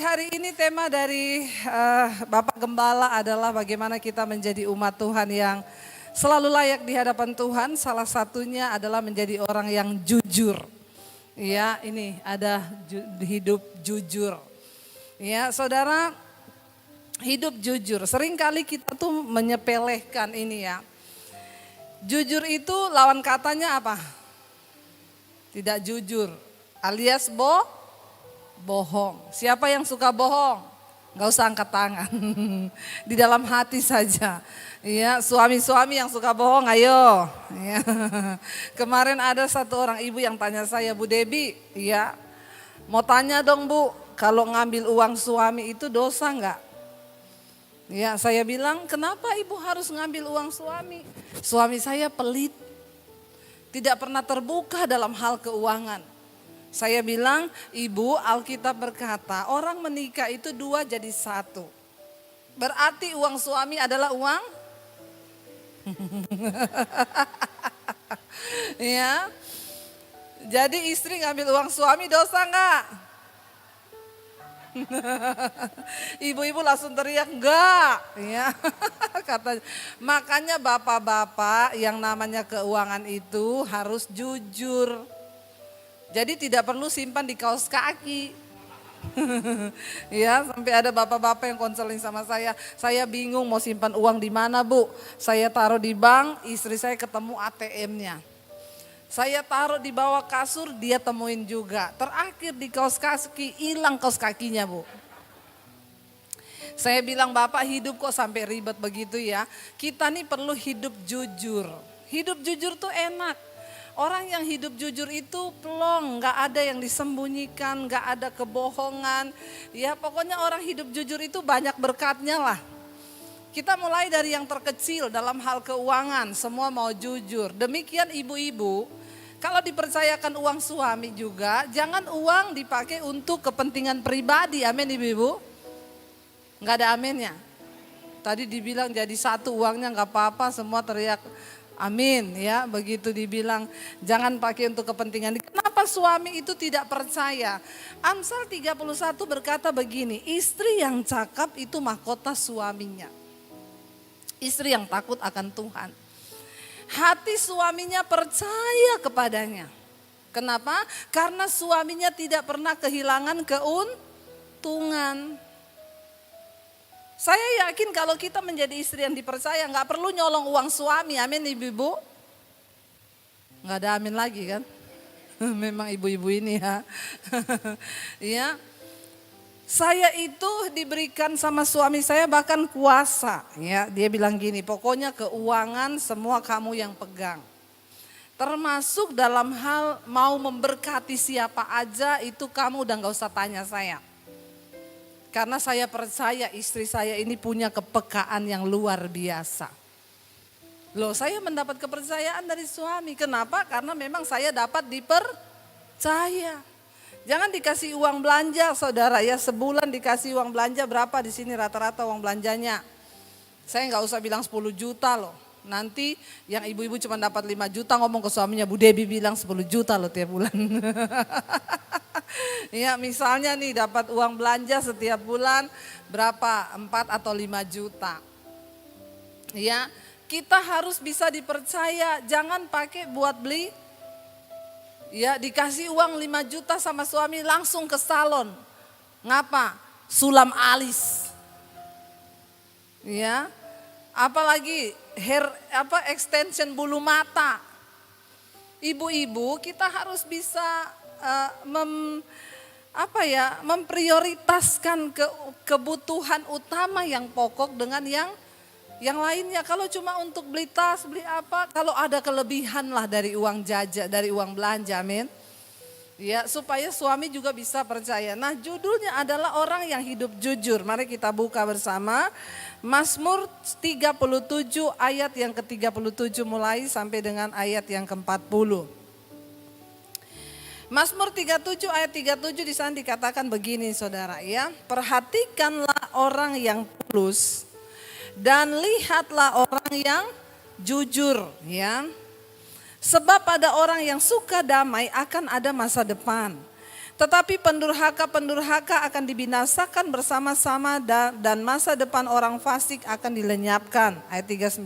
Hari ini tema dari Bapak Gembala adalah bagaimana kita menjadi umat Tuhan yang selalu layak di hadapan Tuhan. Salah satunya adalah menjadi orang yang jujur. Ya, ini ada hidup jujur. Ya, saudara, hidup jujur. Seringkali kita tuh menyepelekan ini ya. Jujur itu lawan katanya apa? Tidak jujur, alias bohong. Siapa yang suka bohong? Gak usah angkat tangan. Di dalam hati saja. Ya, suami-suami yang suka bohong, ayo. Ya. Kemarin ada satu orang ibu yang tanya saya, Bu Debi, ya, mau tanya dong Bu, kalau ngambil uang suami itu dosa nggak? Ya, saya bilang, kenapa ibu harus ngambil uang suami? Suami saya pelit, tidak pernah terbuka dalam hal keuangan. Saya bilang, Ibu, Alkitab berkata orang menikah itu dua jadi satu. Berarti uang suami adalah uang? Ya. Jadi istri ngambil uang suami dosa enggak? Ibu-ibu langsung teriak, enggak. Ya. Makanya bapak-bapak yang namanya keuangan itu harus jujur. Jadi tidak perlu simpan di kaos kaki. Ya, sampai ada bapak-bapak yang konseling sama saya bingung mau simpan uang di mana Bu. Saya taruh di bank, istri saya ketemu ATM-nya. Saya taruh di bawah kasur, dia temuin juga. Terakhir di kaos kaki, hilang kaos kakinya Bu. Saya bilang, Bapak hidup kok sampai ribet begitu ya. Kita nih perlu hidup jujur. Hidup jujur tuh enak. Orang yang hidup jujur itu plong, gak ada yang disembunyikan, gak ada kebohongan. Ya pokoknya orang hidup jujur itu banyak berkatnya lah. Kita mulai dari yang terkecil dalam hal keuangan, semua mau jujur. Demikian ibu-ibu, kalau dipercayakan uang suami juga, jangan uang dipakai untuk kepentingan pribadi, amin ibu-ibu. Gak ada aminnya. Tadi dibilang jadi satu uangnya gak apa-apa, semua teriak. Amin ya, begitu dibilang jangan pakai untuk kepentingan. Kenapa suami itu tidak percaya? Amsal 31 berkata begini, istri yang cakap itu mahkota suaminya. Istri yang takut akan Tuhan. Hati suaminya percaya kepadanya. Kenapa? Karena suaminya tidak pernah kehilangan keuntungan. Saya yakin kalau kita menjadi istri yang dipercaya gak perlu nyolong uang suami, amin ibu-ibu. Gak ada amin lagi kan, memang ibu-ibu ini ya. Ya, saya itu diberikan sama suami saya bahkan kuasa. Ya, dia bilang gini, pokoknya keuangan semua kamu yang pegang. Termasuk dalam hal mau memberkati siapa aja itu kamu udah gak usah tanya saya. Karena saya percaya istri saya ini punya kepekaan yang luar biasa. Loh, saya mendapat kepercayaan dari suami. Kenapa? Karena memang saya dapat dipercaya. Jangan dikasih uang belanja saudara ya. Sebulan dikasih uang belanja berapa di sini rata-rata uang belanjanya. Saya nggak usah bilang 10 juta loh. Nanti yang ibu-ibu cuma dapat 5 juta ngomong ke suaminya, Bu Debi bilang 10 juta loh tiap bulan. Ya misalnya nih dapat uang belanja setiap bulan berapa? 4 atau 5 juta. Ya kita harus bisa dipercaya, jangan pakai buat beli. Ya dikasih uang 5 juta sama suami langsung ke salon. Ngapa? Sulam alis. Ya apalagi extension bulu mata. Ibu-ibu kita harus bisa memprioritaskan kebutuhan utama yang pokok dengan yang lainnya. Kalau cuma untuk beli tas, beli apa, kalau ada kelebihan lah dari uang jajan, dari uang belanja, amin. Ya, supaya suami juga bisa percaya. Nah, judulnya adalah orang yang hidup jujur. Mari kita buka bersama Mazmur 37 ayat yang ke-37 mulai sampai dengan ayat yang ke-40. Mazmur 37 ayat 37 di sana dikatakan begini saudara ya. Perhatikanlah orang yang tulus dan lihatlah orang yang jujur ya. Sebab pada orang yang suka damai akan ada masa depan. Tetapi pendurhaka-pendurhaka akan dibinasakan bersama-sama dan masa depan orang fasik akan dilenyapkan. Ayat 39.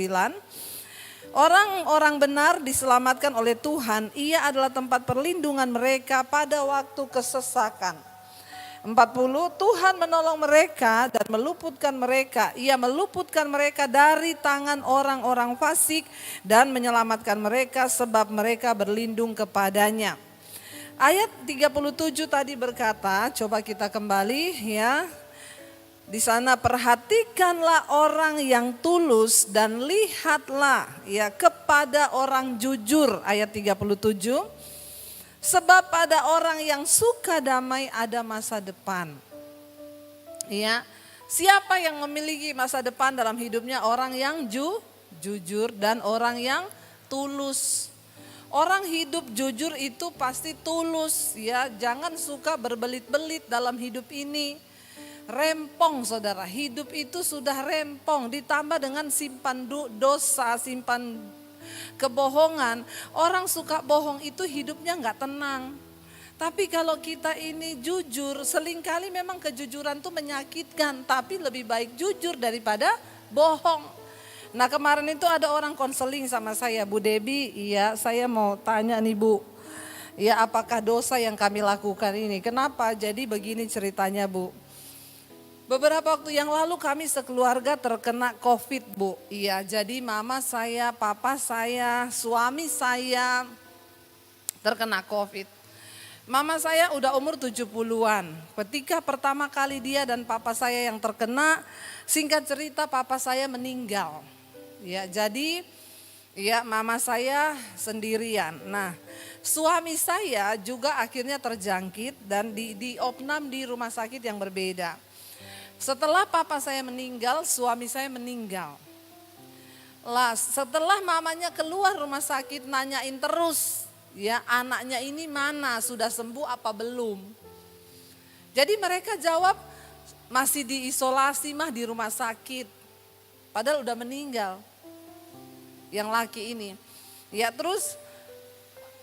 Orang-orang benar diselamatkan oleh Tuhan, ia adalah tempat perlindungan mereka pada waktu kesesakan. 40, Tuhan menolong mereka dan meluputkan mereka. Ia meluputkan mereka dari tangan orang-orang fasik dan menyelamatkan mereka sebab mereka berlindung kepadanya. Ayat 37 tadi berkata, coba kita kembali ya. Di sana perhatikanlah orang yang tulus dan lihatlah ya kepada orang jujur. Ayat 37. Sebab pada orang yang suka damai ada masa depan. Ya, siapa yang memiliki masa depan dalam hidupnya? Orang yang jujur dan orang yang tulus. Orang hidup jujur itu pasti tulus ya, jangan suka berbelit-belit dalam hidup ini. Rempong saudara, hidup itu sudah rempong ditambah dengan simpan dosa, simpan kebohongan. Orang suka bohong itu hidupnya gak tenang. Tapi kalau kita ini jujur, seringkali memang kejujuran itu menyakitkan, tapi lebih baik jujur daripada bohong. Nah kemarin itu ada orang konseling sama saya, Bu Debi, iya saya mau tanya nih Bu, ya apakah dosa yang kami lakukan ini? Kenapa? Jadi begini ceritanya Bu. Beberapa waktu yang lalu kami sekeluarga terkena COVID Bu. Iya jadi mama saya, papa saya, suami saya terkena COVID. Mama saya udah umur 70-an. Ketika pertama kali dia dan papa saya yang terkena, singkat cerita papa saya meninggal. Ya, jadi ya mama saya sendirian. Nah, suami saya juga akhirnya terjangkit dan diopnam di rumah sakit yang berbeda. Setelah papa saya meninggal, suami saya meninggal. Lah, setelah mamanya keluar rumah sakit nanyain terus, ya anaknya ini mana, sudah sembuh apa belum? Jadi mereka jawab masih diisolasi mah di rumah sakit. Padahal udah meninggal. Yang laki ini. Ya terus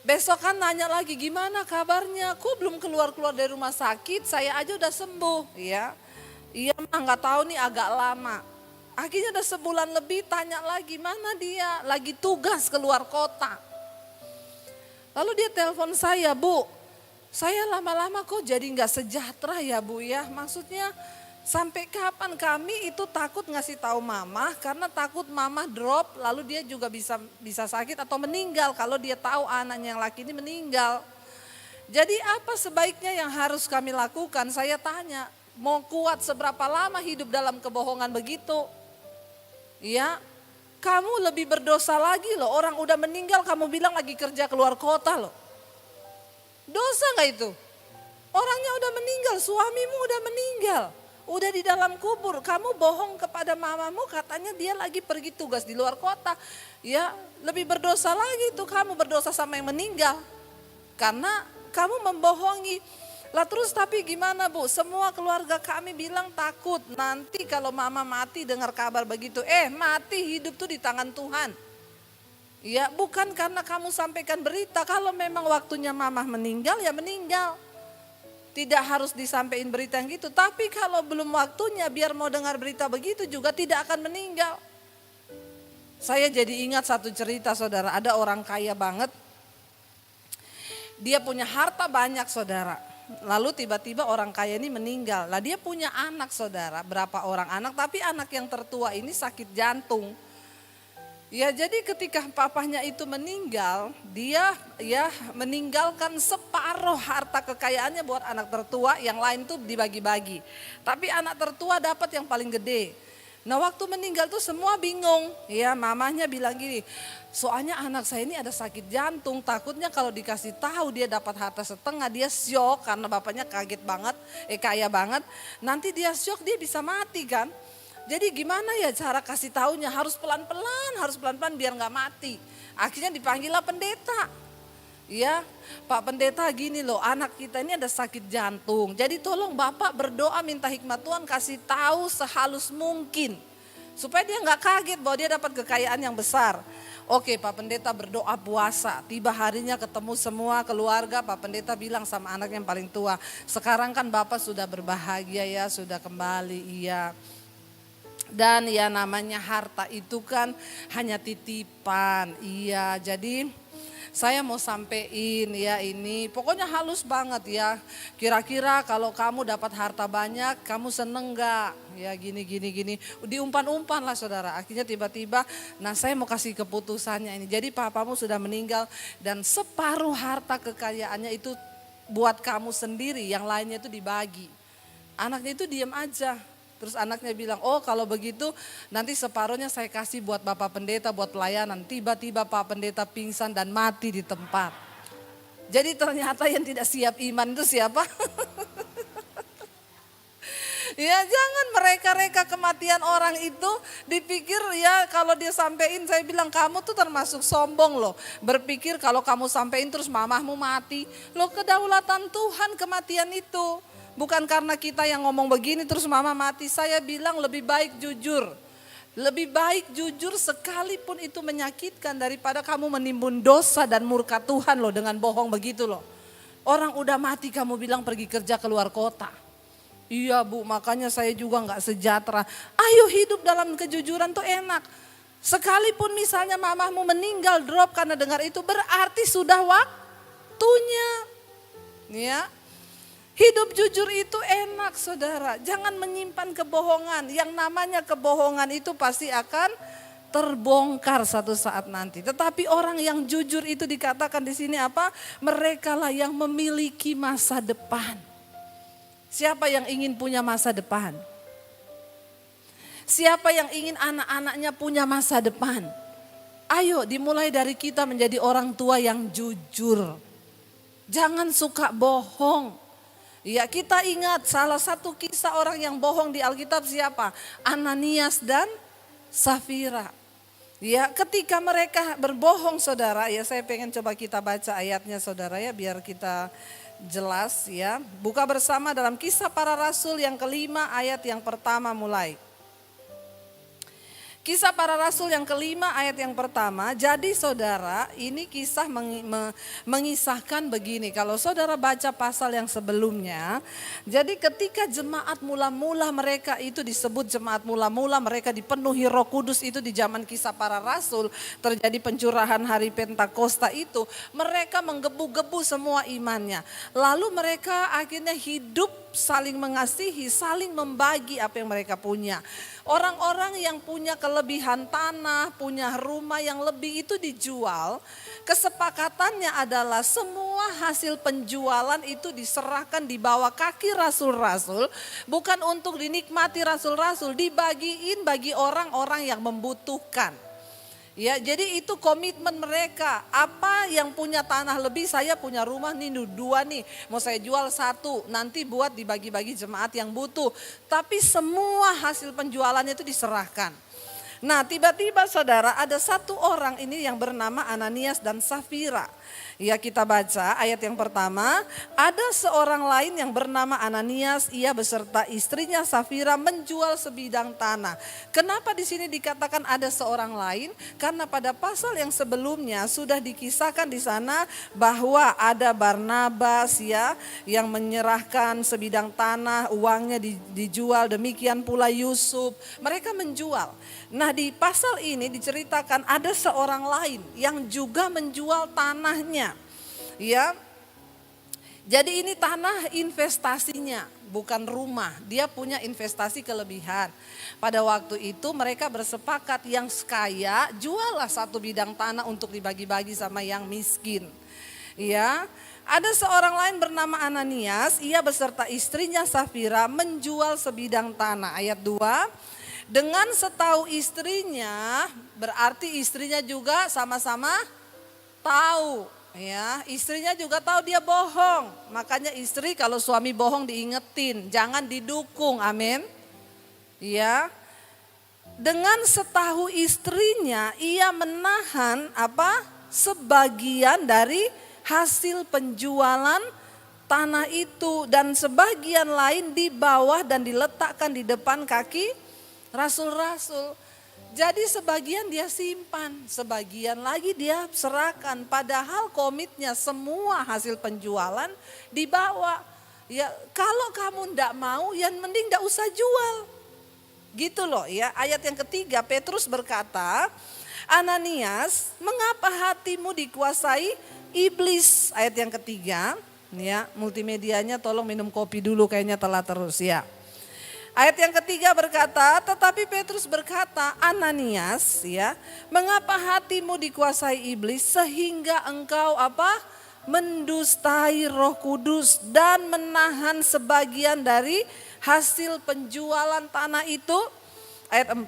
besokan nanya lagi gimana kabarnya, kok belum keluar-keluar dari rumah sakit, saya aja udah sembuh ya. Iya mah gak tahu nih agak lama. Akhirnya udah sebulan lebih tanya lagi mana dia, lagi tugas keluar kota. Lalu dia telepon saya, Bu saya lama-lama kok jadi gak sejahtera ya Bu ya, maksudnya sampai kapan kami itu takut ngasih tahu mama karena takut mama drop lalu dia juga bisa sakit atau meninggal kalau dia tahu anaknya yang laki ini meninggal. Jadi apa sebaiknya yang harus kami lakukan? Saya tanya, mau kuat seberapa lama hidup dalam kebohongan begitu? Ya, kamu lebih berdosa lagi loh, orang udah meninggal kamu bilang lagi kerja keluar kota loh. Dosa gak itu? Orangnya udah meninggal, suamimu udah meninggal. Udah di dalam kubur, kamu bohong kepada mamamu katanya dia lagi pergi tugas di luar kota. Ya lebih berdosa lagi tuh kamu berdosa sama yang meninggal. Karena kamu membohongi. Lah terus tapi gimana Bu, semua keluarga kami bilang takut nanti kalau mama mati dengar kabar begitu. Mati hidup tuh di tangan Tuhan. Ya bukan karena kamu sampaikan berita, kalau memang waktunya mama meninggal ya meninggal. Tidak harus disampaikan berita yang gitu, tapi kalau belum waktunya biar mau dengar berita begitu juga tidak akan meninggal. Saya jadi ingat satu cerita saudara, ada orang kaya banget. Dia punya harta banyak saudara. Lalu tiba-tiba orang kaya ini meninggal. Lah dia punya anak saudara, berapa orang anak, tapi anak yang tertua ini sakit jantung. Ya jadi ketika papahnya itu meninggal, dia ya meninggalkan separuh harta kekayaannya buat anak tertua, yang lain tuh dibagi-bagi. Tapi anak tertua dapat yang paling gede. Nah waktu meninggal tuh semua bingung, ya mamahnya bilang gini, soalnya anak saya ini ada sakit jantung, takutnya kalau dikasih tahu dia dapat harta setengah, dia syok karena bapaknya kaget banget, kaya banget, nanti dia syok dia bisa mati kan. Jadi gimana ya cara kasih taunya, harus pelan-pelan biar gak mati. Akhirnya dipanggillah pendeta. Ya Pak Pendeta gini loh, anak kita ini ada sakit jantung. Jadi tolong Bapak berdoa minta hikmat Tuhan kasih tahu sehalus mungkin. Supaya dia gak kaget bahwa dia dapat kekayaan yang besar. Oke, Pak Pendeta berdoa puasa. Tiba harinya ketemu semua keluarga, Pak Pendeta bilang sama anak yang paling tua, sekarang kan Bapak sudah berbahagia ya, sudah kembali, iya. Dan ya namanya harta itu kan hanya titipan, iya. Jadi saya mau sampein ya ini, pokoknya halus banget ya. Kira-kira kalau kamu dapat harta banyak, kamu seneng gak? Ya gini. Diumpan-umpan lah saudara. Akhirnya tiba-tiba, nah saya mau kasih keputusannya ini. Jadi papamu sudah meninggal dan separuh harta kekayaannya itu buat kamu sendiri, yang lainnya itu dibagi. Anaknya itu diam aja. Terus anaknya bilang, oh kalau begitu nanti separuhnya saya kasih buat Bapak Pendeta, buat pelayanan. Tiba-tiba Pak Pendeta pingsan dan mati di tempat. Jadi ternyata yang tidak siap iman itu siapa? Ya jangan mereka-reka kematian orang itu dipikir ya kalau dia sampein, saya bilang kamu tuh termasuk sombong loh. Berpikir kalau kamu sampein terus mamahmu mati. Loh kedaulatan Tuhan kematian itu. Bukan karena kita yang ngomong begini terus mama mati. Saya bilang lebih baik jujur. Lebih baik jujur sekalipun itu menyakitkan daripada kamu menimbun dosa dan murka Tuhan loh dengan bohong begitu loh. Orang udah mati kamu bilang pergi kerja keluar kota. Iya Bu, makanya saya juga gak sejahtera. Ayo hidup dalam kejujuran tuh enak. Sekalipun misalnya mamahmu meninggal drop karena dengar itu berarti sudah waktunya. Ya. Hidup jujur itu enak saudara, jangan menyimpan kebohongan. Yang namanya kebohongan itu pasti akan terbongkar satu saat nanti. Tetapi orang yang jujur itu dikatakan di sini apa? Mereka lah yang memiliki masa depan. Siapa yang ingin punya masa depan? Siapa yang ingin anak-anaknya punya masa depan? Ayo dimulai dari kita menjadi orang tua yang jujur. Jangan suka bohong. Ya kita ingat salah satu kisah orang yang bohong di Alkitab siapa? Ananias dan Safira. Ya ketika mereka berbohong saudara, ya saya pengen coba kita baca ayatnya saudara ya biar kita jelas ya. Buka bersama dalam Kisah Para Rasul yang kelima ayat yang pertama mulai. Kisah Para Rasul yang kelima ayat yang pertama. Jadi saudara ini kisah mengisahkan begini. Kalau saudara baca pasal yang sebelumnya. Jadi ketika jemaat mula-mula mereka itu disebut jemaat mula-mula. Mereka dipenuhi Roh Kudus itu di zaman Kisah Para Rasul. Terjadi pencurahan hari Pentakosta itu. Mereka menggebu-gebu semua imannya. Lalu mereka akhirnya hidup saling mengasihi, saling membagi apa yang mereka punya. Orang-orang yang punya kelebihan tanah, punya rumah yang lebih itu dijual. Kesepakatannya adalah semua hasil penjualan itu diserahkan di bawah kaki rasul-rasul. Bukan untuk dinikmati rasul-rasul, dibagiin bagi orang-orang yang membutuhkan. Ya, jadi itu komitmen mereka. Apa yang punya tanah lebih, saya punya rumah nih 2 nih. Mau saya jual 1, nanti buat dibagi-bagi jemaat yang butuh. Tapi semua hasil penjualannya itu diserahkan. Nah tiba-tiba saudara ada satu orang ini yang bernama Ananias dan Safira. Ya kita baca ayat yang pertama, ada seorang lain yang bernama Ananias, ia beserta istrinya Safira menjual sebidang tanah. Kenapa di sini dikatakan ada seorang lain? Karena pada pasal yang sebelumnya sudah dikisahkan di sana bahwa ada Barnabas ya yang menyerahkan sebidang tanah, uangnya dijual, demikian pula Yusuf, mereka menjual. Nah di pasal ini diceritakan ada seorang lain yang juga menjual tanahnya. Ya, jadi ini tanah investasinya, bukan rumah. Dia punya investasi kelebihan. Pada waktu itu mereka bersepakat yang kaya juallah 1 bidang tanah untuk dibagi-bagi sama yang miskin. Ya, ada seorang lain bernama Ananias, ia beserta istrinya Safira menjual sebidang tanah. Ayat 2. Dengan setahu istrinya, berarti istrinya juga sama-sama tahu. Ya, istrinya juga tahu dia bohong. Makanya istri kalau suami bohong diingetin, jangan didukung. Amin. Ya. Dengan setahu istrinya, ia menahan sebagian dari hasil penjualan tanah itu dan sebagian lain di bawah dan diletakkan di depan kaki rasul-rasul. Jadi sebagian dia simpan, sebagian lagi dia serahkan. Padahal komitnya semua hasil penjualan dibawa. Ya kalau kamu ndak mau, ya mending ndak usah jual. Gitu loh ya. Ayat yang ketiga, Petrus berkata, Ananias, mengapa hatimu dikuasai iblis? Ayat yang ketiga, ya multimedianya tolong minum kopi dulu, kayaknya telah terus ya. Ayat yang ketiga berkata, tetapi Petrus berkata, Ananias ya, mengapa hatimu dikuasai iblis sehingga engkau apa? Mendustai Roh Kudus dan menahan sebagian dari hasil penjualan tanah itu. Ayat 4,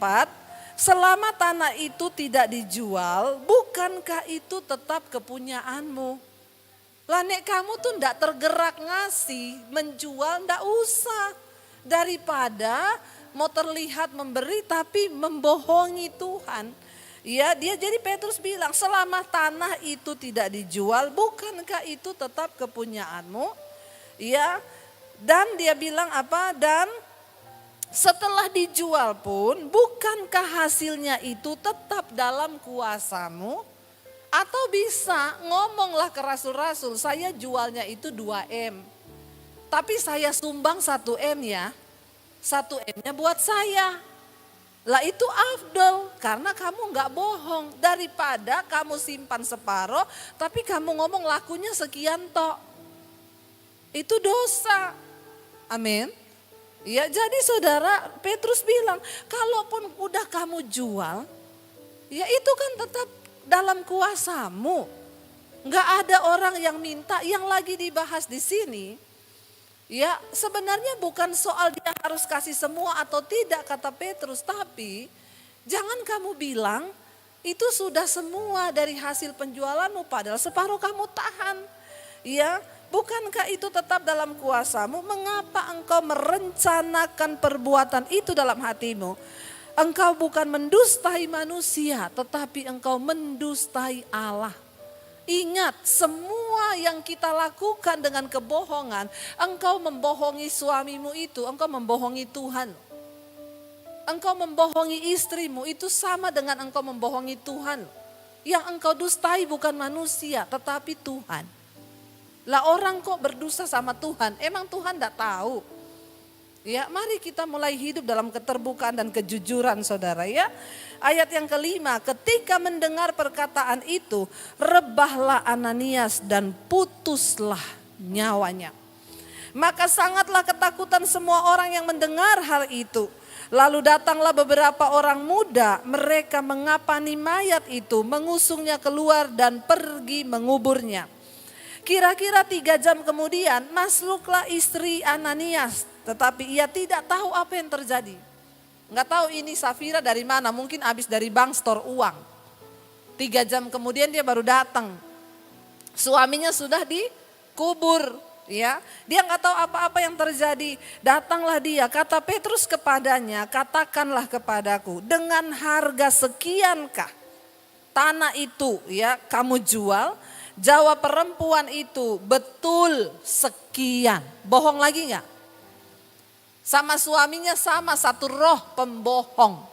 selama tanah itu tidak dijual, bukankah itu tetap kepunyaanmu? Lah nek kamu tuh ndak tergerak ngasih, menjual ndak usah. Daripada mau terlihat memberi tapi membohongi Tuhan. Ya, dia jadi Petrus bilang, selama tanah itu tidak dijual, bukankah itu tetap kepunyaanmu? Ya, dan dia bilang apa? Dan setelah dijual pun, bukankah hasilnya itu tetap dalam kuasamu? Atau bisa ngomonglah ke rasul-rasul, saya jualnya itu 2M. Tapi saya sumbang 1M ya, 1M-nya buat saya. Lah itu afdol karena kamu nggak bohong. Daripada kamu simpan separoh tapi kamu ngomong lakunya sekian tok. Itu dosa. Amin. Ya jadi saudara, Petrus bilang kalaupun udah kamu jual, ya itu kan tetap dalam kuasamu. Nggak ada orang yang minta. Yang lagi dibahas di sini, ya sebenarnya bukan soal dia harus kasih semua atau tidak kata Petrus. Tapi jangan kamu bilang itu sudah semua dari hasil penjualanmu padahal separuh kamu tahan. Ya bukankah itu tetap dalam kuasamu? Mengapa engkau merencanakan perbuatan itu dalam hatimu? Engkau bukan mendustai manusia tetapi engkau mendustai Allah. Ingat, semua yang kita lakukan dengan kebohongan, engkau membohongi suamimu itu, engkau membohongi Tuhan. Engkau membohongi istrimu, itu sama dengan engkau membohongi Tuhan. Yang engkau dustai bukan manusia, tetapi Tuhan. Lah orang kok berdusta sama Tuhan, emang Tuhan tidak tahu? Ya, mari kita mulai hidup dalam keterbukaan dan kejujuran saudara ya. Ayat yang kelima, ketika mendengar perkataan itu, rebahlah Ananias dan putuslah nyawanya. Maka sangatlah ketakutan semua orang yang mendengar hal itu. Lalu datanglah beberapa orang muda, mereka mengapani mayat itu, mengusungnya keluar dan pergi menguburnya. Kira-kira 3 jam kemudian masuklah istri Ananias, tetapi ia tidak tahu apa yang terjadi. Nggak tahu ini Safira dari mana, mungkin habis dari bank store uang. 3 jam kemudian dia baru datang. Suaminya sudah dikubur, ya. Dia nggak tahu apa-apa yang terjadi. Datanglah dia, kata Petrus kepadanya, katakanlah kepadaku, dengan harga sekiankah tanah itu ya kamu jual? Jawab perempuan itu, betul sekian. Bohong lagi nggak? Sama suaminya sama, satu roh pembohong.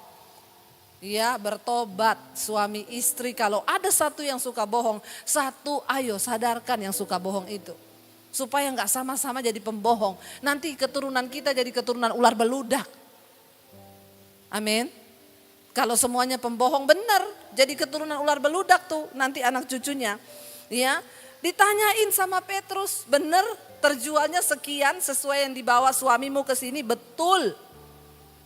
Ya bertobat suami istri, kalau ada satu yang suka bohong, satu ayo sadarkan yang suka bohong itu. Supaya nggak sama-sama jadi pembohong. Nanti keturunan kita jadi keturunan ular beludak. Amin. Kalau semuanya pembohong benar, jadi keturunan ular beludak tuh nanti anak cucunya. Ya, ditanyain sama Petrus, benar terjualnya sekian sesuai yang dibawa suamimu ke sini, betul.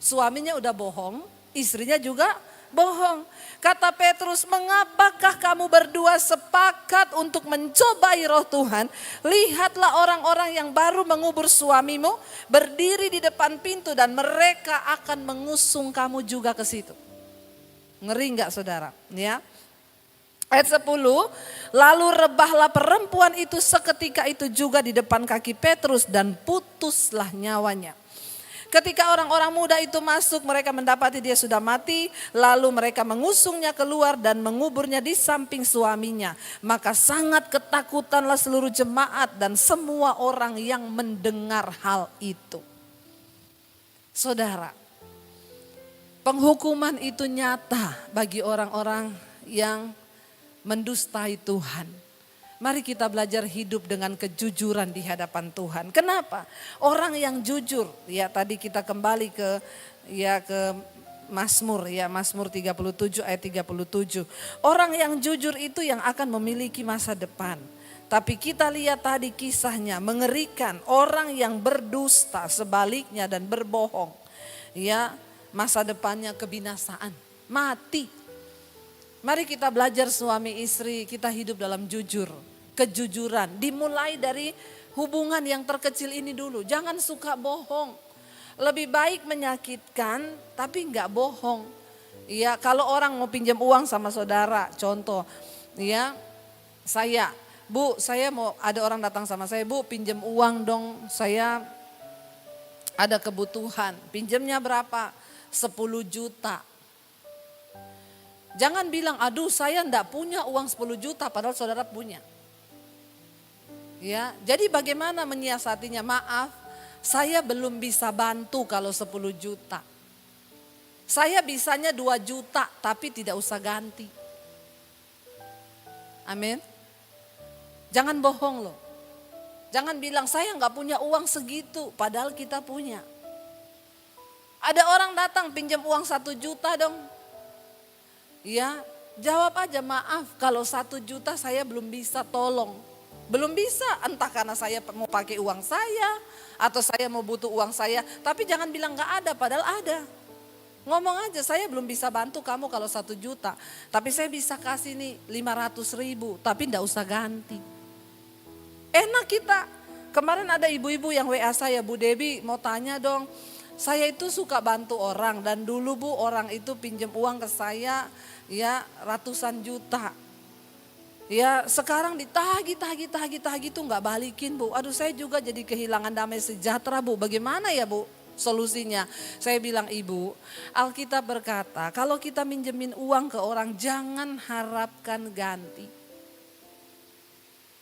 Suaminya udah bohong, istrinya juga bohong. Kata Petrus, mengapakah kamu berdua sepakat untuk mencobai roh Tuhan? Lihatlah orang-orang yang baru mengubur suamimu berdiri di depan pintu dan mereka akan mengusung kamu juga ke situ. Ngeri enggak saudara? Ya. Ayat 10, lalu rebahlah perempuan itu seketika itu juga di depan kaki Petrus dan putuslah nyawanya. Ketika orang-orang muda itu masuk, mereka mendapati dia sudah mati, lalu mereka mengusungnya keluar dan menguburnya di samping suaminya. Maka sangat ketakutanlah seluruh jemaat dan semua orang yang mendengar hal itu. Saudara, Penghukuman itu nyata bagi orang-orang yang mendustai Tuhan. Mari kita belajar hidup dengan kejujuran di hadapan Tuhan. Kenapa? Orang yang jujur, ya tadi kita kembali ke Mazmur, ya Mazmur 37 ayat 37. Orang yang jujur itu yang akan memiliki masa depan. Tapi kita lihat tadi kisahnya mengerikan, orang yang berdusta sebaliknya dan berbohong. Ya, masa depannya kebinasaan, mati. Mari kita belajar suami istri, kita hidup dalam jujur. Kejujuran dimulai dari hubungan yang terkecil ini dulu. Jangan suka bohong. Lebih baik menyakitkan tapi enggak bohong. Ya, kalau orang mau pinjam uang sama saudara, contoh, ya, Bu, saya mau, ada orang datang sama saya, Bu, pinjam uang dong, saya ada kebutuhan. Pinjamnya berapa? 10 juta. Jangan bilang, aduh saya enggak punya uang 10 juta padahal saudara punya. Ya, jadi bagaimana menyiasatinya? Maaf, saya belum bisa bantu kalau 10 juta. Saya bisanya 2 juta tapi tidak usah ganti. Amin. Jangan bohong loh. Jangan bilang saya enggak punya uang segitu padahal kita punya. Ada orang datang pinjam uang 1 juta dong. Ya, jawab aja, maaf kalau 1 juta saya belum bisa, tolong. Belum bisa, entah karena saya mau pakai uang saya atau saya mau butuh uang saya. Tapi jangan bilang gak ada, padahal ada. Ngomong aja, saya belum bisa bantu kamu kalau 1 juta. Tapi saya bisa kasih nih 500.000, tapi gak usah ganti. Enak kita. Kemarin ada ibu-ibu yang WA saya, Bu Debbie mau tanya dong. Saya itu suka bantu orang dan dulu Bu orang itu pinjam uang ke saya ya ratusan juta. Ya sekarang ditagih tuh nggak balikin Bu. Aduh saya juga jadi kehilangan damai sejahtera Bu. Bagaimana ya Bu solusinya? Saya bilang Ibu, Alkitab berkata kalau kita minjemin uang ke orang jangan harapkan ganti.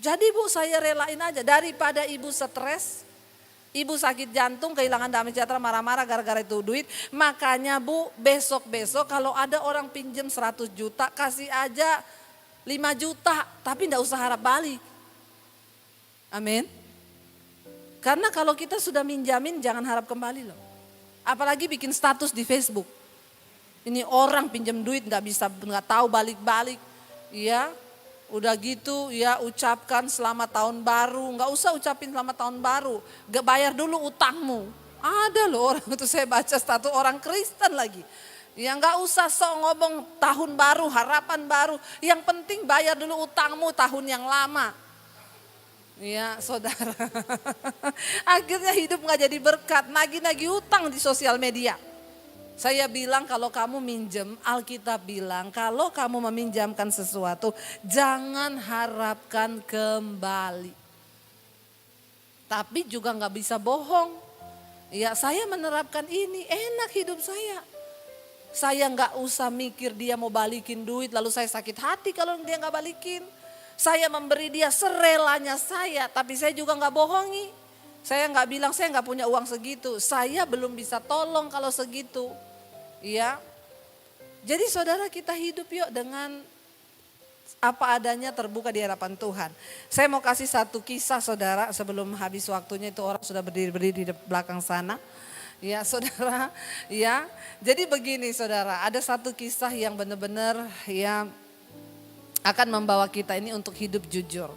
Jadi Bu saya relain aja daripada Ibu stres. Ibu sakit jantung, kehilangan damai sejahtera, marah-marah gara-gara itu duit. Makanya Bu besok-besok kalau ada orang pinjem 100 juta kasih aja 5 juta tapi enggak usah harap balik. Amin. Karena kalau kita sudah minjamin jangan harap kembali loh. Apalagi bikin status di Facebook. Ini orang pinjam duit enggak tahu balik-balik. Ya. Udah gitu ya ucapkan selamat tahun baru. Enggak usah ucapin selamat tahun baru. Gak bayar dulu utangmu. Ada loh orang itu saya baca status orang Kristen lagi. Ya enggak usah sok ngomong tahun baru, harapan baru. Yang penting bayar dulu utangmu tahun yang lama. Ya saudara. Akhirnya hidup gak jadi berkat. Nagih-nagih utang di sosial media. Saya bilang kalau kamu minjem, Alkitab bilang kalau kamu meminjamkan sesuatu jangan harapkan kembali. Tapi juga gak bisa bohong. Ya saya menerapkan ini, enak hidup saya. Saya gak usah mikir dia mau balikin duit lalu saya sakit hati kalau dia gak balikin. Saya memberi dia serelanya saya tapi saya juga gak bohongi. Saya gak bilang saya gak punya uang segitu, saya belum bisa tolong kalau segitu. Ya, jadi saudara kita hidup yuk dengan apa adanya terbuka di hadapan Tuhan. Saya mau kasih satu kisah saudara sebelum habis waktunya itu orang sudah berdiri di belakang sana. Ya saudara, ya jadi begini saudara ada satu kisah yang benar-benar ya akan membawa kita ini untuk hidup jujur.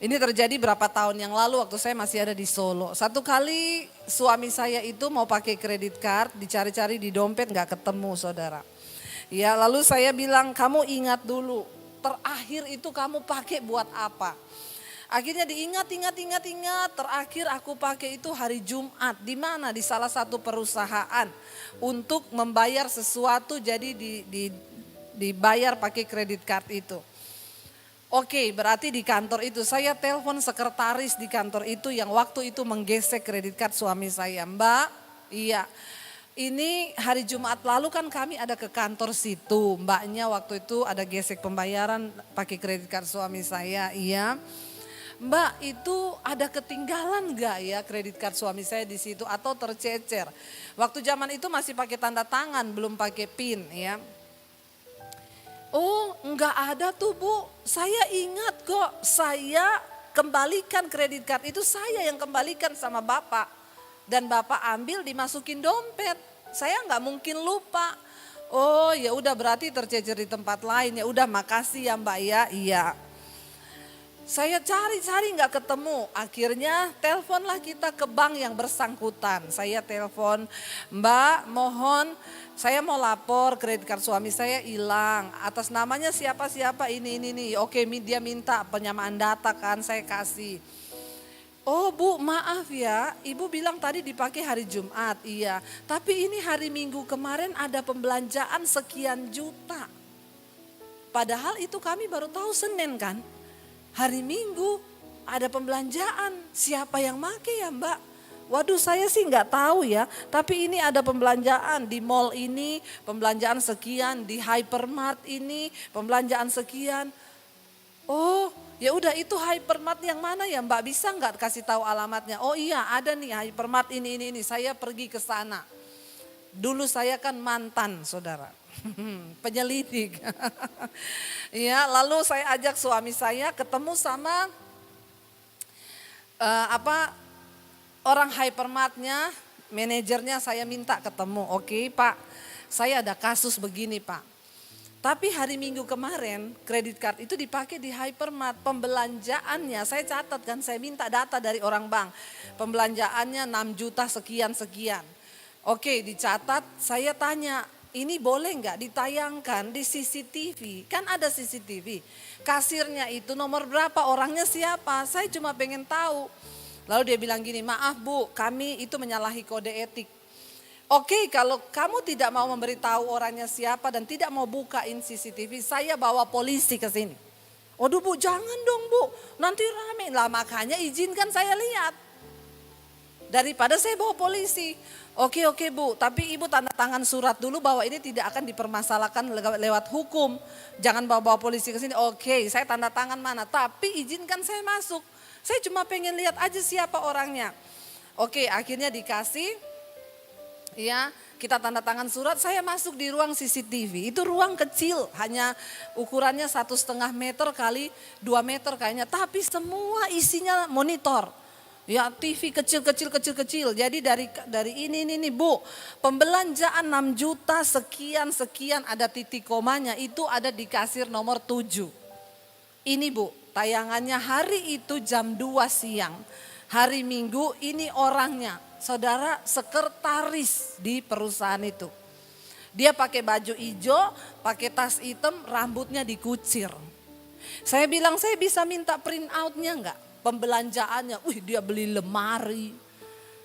Ini terjadi berapa tahun yang lalu waktu saya masih ada di Solo. Satu kali suami saya itu mau pakai kredit card, dicari-cari di dompet gak ketemu saudara. Ya lalu saya bilang kamu ingat dulu, terakhir itu kamu pakai buat apa? Akhirnya diingat, terakhir aku pakai itu hari Jumat. Di mana? Di salah satu perusahaan untuk membayar sesuatu jadi dibayar pakai kredit card itu. Oke, berarti di kantor itu saya telepon sekretaris di kantor itu yang waktu itu menggesek kredit card suami saya. Mbak, iya ini hari Jumat lalu kan kami ada ke kantor situ. Mbaknya waktu itu ada gesek pembayaran pakai kredit card suami saya, iya. Mbak itu ada ketinggalan gak ya kredit card suami saya di situ atau tercecer. Waktu zaman itu masih pakai tanda tangan, belum pakai PIN ya. Oh enggak ada tuh Bu, saya ingat kok, saya kembalikan kredit card itu, saya yang kembalikan sama Bapak. Dan Bapak ambil dimasukin dompet, saya nggak mungkin lupa. Oh ya udah berarti tercecer di tempat lain, ya udah makasih ya Mbak ya, iya. Saya cari-cari nggak ketemu, akhirnya teleponlah kita ke bank yang bersangkutan. Saya telepon, Mbak mohon saya mau lapor kredit card suami saya hilang. Atas namanya siapa-siapa ini. Oke dia minta penyamaan data kan, saya kasih. Oh Bu maaf ya, Ibu bilang tadi dipakai hari Jumat, iya. Tapi ini hari Minggu kemarin ada pembelanjaan sekian juta. Padahal itu kami baru tahu Senin kan. Hari Minggu ada pembelanjaan, siapa yang make ya Mbak? Waduh saya sih nggak tahu ya, tapi ini ada pembelanjaan di mall ini, pembelanjaan sekian, di hypermart ini, pembelanjaan sekian. Oh ya udah itu hypermart yang mana ya Mbak, bisa nggak kasih tahu alamatnya? Oh iya ada nih hypermart ini, saya pergi ke sana. Dulu saya kan mantan saudara. Penyelidik. Ya, lalu saya ajak suami saya ketemu sama orang hypermartnya, manajernya saya minta ketemu. Oke Pak, saya ada kasus begini Pak. Tapi hari Minggu kemarin kredit card itu dipakai di hypermart, pembelanjaannya saya catat kan, saya minta data dari orang bank. Pembelanjaannya 6 juta sekian. Oke dicatat, saya tanya ini boleh nggak ditayangkan di CCTV? Kan ada CCTV. Kasirnya itu nomor berapa, orangnya siapa? Saya cuma pengen tahu. Lalu dia bilang gini, maaf Bu, kami itu menyalahi kode etik. Oke, kalau kamu tidak mau memberitahu orangnya siapa dan tidak mau bukain CCTV, saya bawa polisi ke sini. Waduh Bu, jangan dong Bu, nanti rame. Lah makanya izinkan saya lihat. Daripada saya bawa polisi. Oke Bu, tapi Ibu tanda tangan surat dulu bahwa ini tidak akan dipermasalahkan lewat hukum. Jangan bawa polisi ke sini. Oke, saya tanda tangan mana, tapi izinkan saya masuk. Saya cuma pengen lihat aja siapa orangnya. Oke, akhirnya dikasih. Ya, kita tanda tangan surat, saya masuk di ruang CCTV. Itu ruang kecil, hanya ukurannya 1,5 meter kali 2 meter kayaknya. Tapi semua isinya monitor. Ya TV kecil. Jadi dari ini Bu, pembelanjaan 6 juta sekian ada titik komanya, itu ada di kasir nomor 7. Ini Bu, tayangannya hari itu jam 2 siang. Hari Minggu ini orangnya, saudara sekretaris di perusahaan itu. Dia pakai baju hijau, pakai tas hitam, rambutnya dikucir. Saya bilang saya bisa minta print outnya enggak? Pembelanjaannya, dia beli lemari,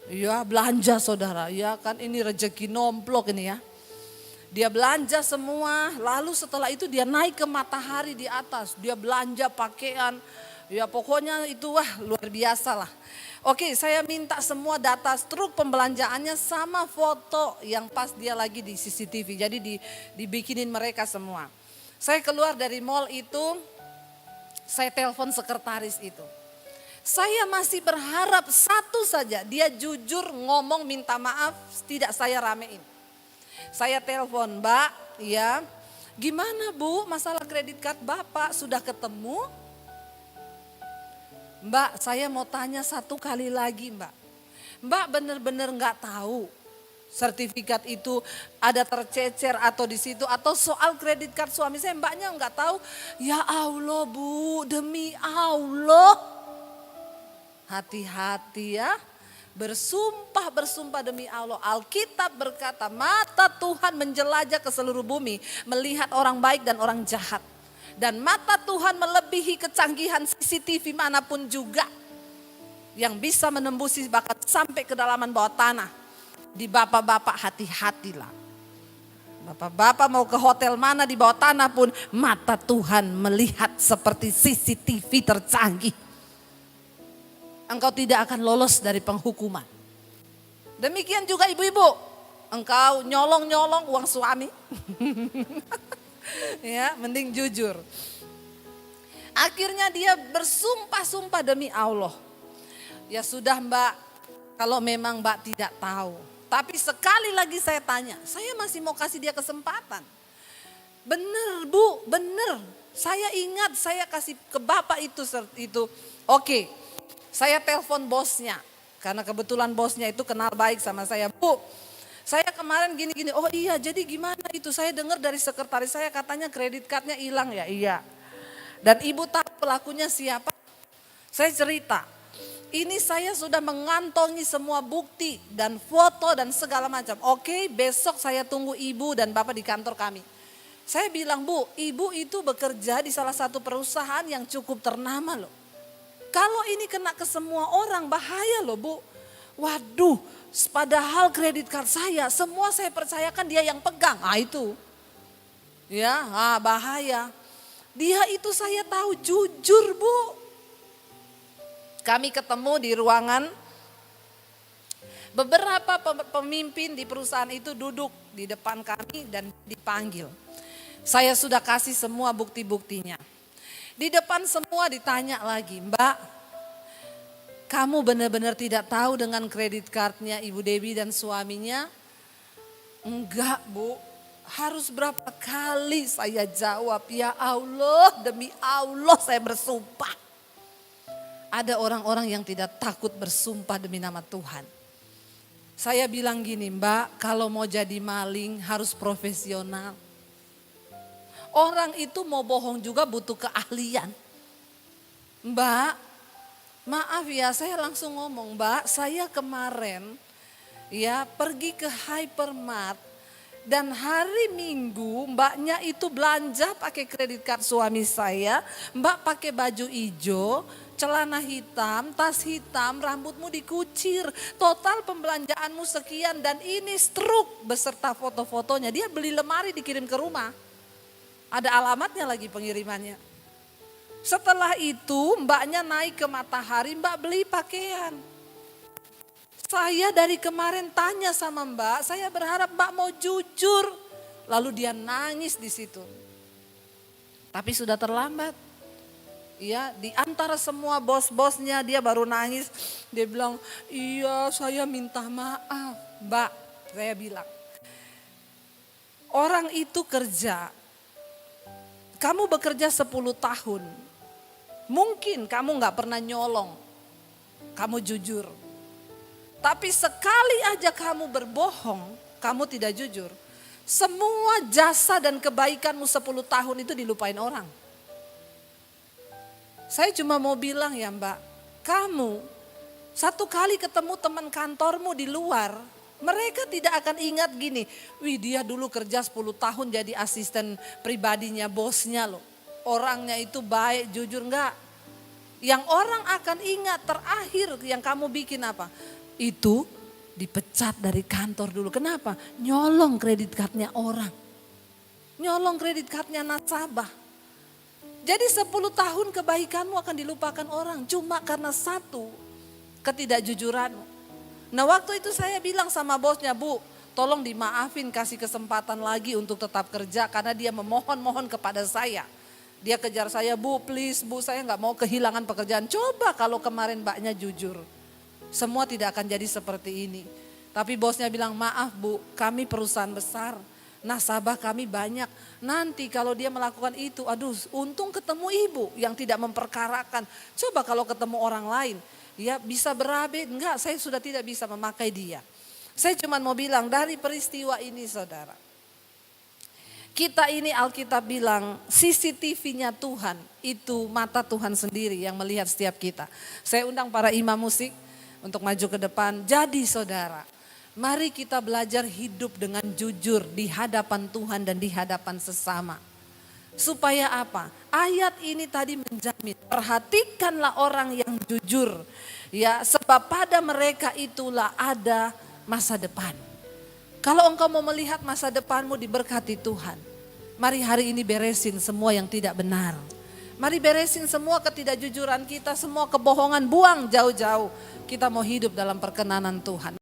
ya belanja saudara, ya kan ini rezeki nomplok ini ya. Dia belanja semua, lalu setelah itu dia naik ke matahari di atas, dia belanja pakaian, ya pokoknya itu luar biasa lah. Oke, saya minta semua data struk pembelanjaannya sama foto yang pas dia lagi di CCTV, jadi dibikinin mereka semua. Saya keluar dari mall itu, saya telepon sekretaris itu. Saya masih berharap satu saja, dia jujur ngomong minta maaf, tidak saya ramein. Saya telepon, Mbak, ya gimana Bu masalah kredit card Bapak, sudah ketemu? Mbak, saya mau tanya satu kali lagi Mbak. Mbak benar-benar nggak tahu sertifikat itu ada tercecer atau di situ, atau soal kredit card suami saya Mbaknya nggak tahu? Ya Allah Bu, demi Allah. Hati-hati ya, bersumpah demi Allah. Alkitab berkata mata Tuhan menjelajah ke seluruh bumi, melihat orang baik dan orang jahat. Dan mata Tuhan melebihi kecanggihan CCTV manapun juga, yang bisa menembusi bahkan sampai kedalaman bawah tanah. Di bapak-bapak hati-hatilah. Bapak-bapak mau ke hotel mana di bawah tanah pun, mata Tuhan melihat seperti CCTV tercanggih. Engkau tidak akan lolos dari penghukuman. Demikian juga ibu-ibu, engkau nyolong-nyolong uang suami. Ya, mending jujur. Akhirnya dia bersumpah-sumpah demi Allah. Ya sudah Mbak, kalau memang Mbak tidak tahu. Tapi sekali lagi saya tanya, saya masih mau kasih dia kesempatan. Bener Bu, bener. Saya ingat saya kasih ke Bapak itu. Oke, saya telepon bosnya. Karena kebetulan bosnya itu kenal baik sama saya. Bu, saya kemarin gini-gini. Oh iya, jadi gimana itu? Saya dengar dari sekretaris saya katanya kredit cardnya hilang ya. Iya. Dan ibu tahu pelakunya siapa? Saya cerita. Ini saya sudah mengantongi semua bukti dan foto dan segala macam. Oke, besok saya tunggu ibu dan bapak di kantor kami. Saya bilang, Bu, ibu itu bekerja di salah satu perusahaan yang cukup ternama loh. Kalau ini kena ke semua orang bahaya loh Bu. Waduh, padahal kredit card saya, semua saya percayakan dia yang pegang. Ah itu, ya bahaya. Dia itu saya tahu jujur Bu. Kami ketemu di ruangan, beberapa pemimpin di perusahaan itu duduk di depan kami dan dipanggil. Saya sudah kasih semua bukti-buktinya. Di depan semua ditanya lagi, Mbak, kamu benar-benar tidak tahu dengan kredit cardnya Ibu Debbie dan suaminya? Enggak Bu, harus berapa kali saya jawab, ya Allah demi Allah saya bersumpah. Ada orang-orang yang tidak takut bersumpah demi nama Tuhan. Saya bilang gini, Mbak, kalau mau jadi maling harus profesional. Orang itu mau bohong juga butuh keahlian. Mbak, maaf ya saya langsung ngomong, Mbak, saya kemarin ya pergi ke hypermart dan hari Minggu mbaknya itu belanja pakai kredit card suami saya. Mbak pakai baju hijau, celana hitam, tas hitam, rambutmu dikucir. Total pembelanjaanmu sekian dan ini struk beserta foto-fotonya. Dia beli lemari dikirim ke rumah. Ada alamatnya lagi pengirimannya. Setelah itu mbaknya naik ke Matahari, Mbak beli pakaian. Saya dari kemarin tanya sama Mbak, saya berharap Mbak mau jujur. Lalu dia nangis di situ. Tapi sudah terlambat. Ya, di antara semua bos-bosnya dia baru nangis. Dia bilang, iya saya minta maaf. Mbak, saya bilang. Orang itu kerja. Kamu bekerja 10 tahun. Mungkin kamu gak pernah nyolong. Kamu jujur. Tapi sekali aja kamu berbohong, kamu tidak jujur. Semua jasa dan kebaikanmu 10 tahun itu dilupain orang. Saya cuma mau bilang ya Mbak, kamu satu kali ketemu teman kantormu di luar, mereka tidak akan ingat gini, wih dia dulu kerja 10 tahun jadi asisten pribadinya bosnya loh. Orangnya itu baik, jujur enggak. Yang orang akan ingat terakhir yang kamu bikin apa? Itu dipecat dari kantor dulu. Kenapa? Nyolong kredit cardnya orang. Nyolong kredit cardnya nasabah. Jadi 10 tahun kebaikanmu akan dilupakan orang. Cuma karena satu ketidakjujuranmu. Nah waktu itu saya bilang sama bosnya, Bu tolong dimaafin kasih kesempatan lagi untuk tetap kerja. Karena dia memohon-mohon kepada saya. Dia kejar saya, Bu please Bu saya gak mau kehilangan pekerjaan. Coba kalau kemarin mbaknya jujur. Semua tidak akan jadi seperti ini. Tapi bosnya bilang maaf Bu, kami perusahaan besar, nasabah kami banyak. Nanti kalau dia melakukan itu, aduh untung ketemu ibu yang tidak memperkarakan. Coba kalau ketemu orang lain, ya bisa berabe, enggak saya sudah tidak bisa memakai dia. Saya cuma mau bilang dari peristiwa ini saudara. Kita ini Alkitab bilang CCTV-nya Tuhan, itu mata Tuhan sendiri yang melihat setiap kita. Saya undang para imam musik untuk maju ke depan. Jadi saudara, mari kita belajar hidup dengan jujur di hadapan Tuhan dan di hadapan sesama. Supaya apa? Ayat ini tadi menjamin, perhatikanlah orang yang jujur. Ya, sebab pada mereka itulah ada masa depan. Kalau engkau mau melihat masa depanmu diberkati Tuhan, mari hari ini beresin semua yang tidak benar. Mari beresin semua ketidakjujuran kita, semua kebohongan, buang jauh-jauh. Kita mau hidup dalam perkenanan Tuhan.